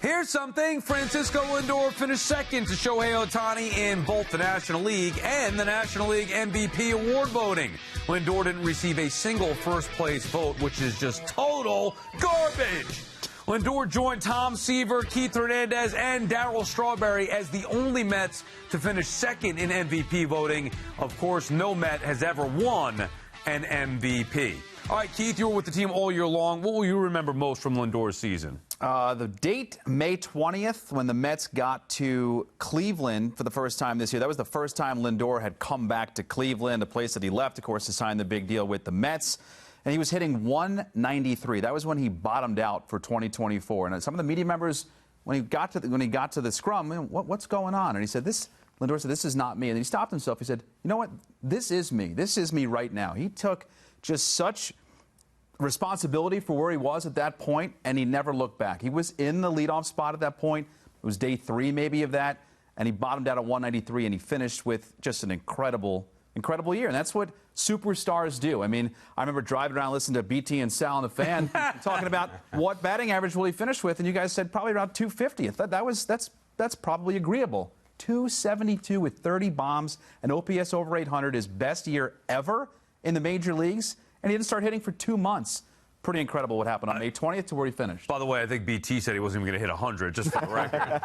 Here's something. Francisco Lindor finished second to Shohei Ohtani in both the National League and the National League MVP award voting. Lindor didn't receive a single first-place vote, which is just total garbage. Lindor joined Tom Seaver, Keith Hernandez, and Darryl Strawberry as the only Mets to finish second in MVP voting. Of course, no Met has ever won an MVP. All right, Keith, you were with the team all year long. What will you remember most from Lindor's season? The date, May 20th, when the Mets got to Cleveland for the first time this year. That was the first time Lindor had come back to Cleveland, a place that he left, of course, to sign the big deal with the Mets. And he was hitting 193. That was when he bottomed out for 2024. And some of the media members, when he got to the scrum, what's going on? And he said, Lindor said, this is not me. And then he stopped himself. He said, you know what? This is me. This is me right now. He took just such responsibility for where he was at that point, and he never looked back. He was in the leadoff spot at that point. It was day 3 maybe of that, and he bottomed out at 193, and he finished with just an incredible year. And that's what superstars do. I mean, I remember driving around listening to BT and Sal and the Fan talking about what batting average will he finish with, and you guys said probably around 250. That's probably agreeable. 272 with 30 bombs, an OPS over 800, his best year ever in the major leagues, and he didn't start hitting for 2 months. Pretty incredible what happened on May 20th to where he finished. By the way, I think BT said he wasn't even going to hit 100, just for the record.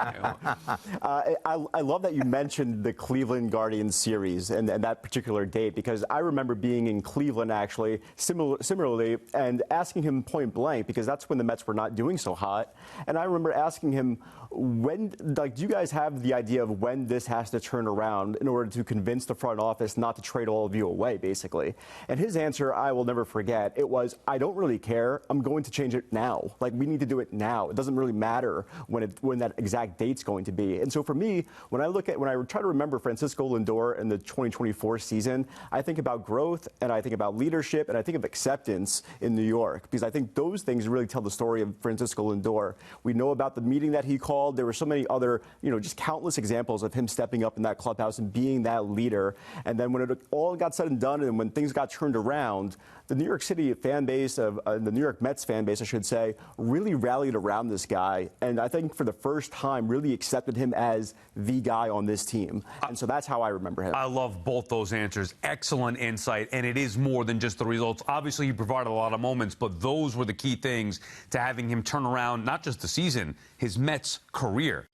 I love that you mentioned the Cleveland Guardians series and that particular date, because I remember being in Cleveland, actually, similarly, and asking him point blank, because that's when the Mets were not doing so hot. And I remember asking him, do you guys have the idea of when this has to turn around in order to convince the front office not to trade all of you away, basically? And his answer, I will never forget, it was, I don't really care. I'm going to change it now. Like, we need to do it now. It doesn't really matter when that exact date's going to be. And so for me, when I try to remember Francisco Lindor in the 2024 season, I think about growth, and I think about leadership, and I think of acceptance in New York, because I think those things really tell the story of Francisco Lindor. We know about the meeting that he called. There were so many other, just countless examples of him stepping up in that clubhouse and being that leader. And then when it all got said and done, and when things got turned around, the New York City fan base, the New York Mets fan base, I should say, really rallied around this guy. And I think for the first time really accepted him as the guy on this team. And so that's how I remember him. I love both those answers. Excellent insight. And it is more than just the results. Obviously, he provided a lot of moments, but those were the key things to having him turn around not just the season, his Mets career.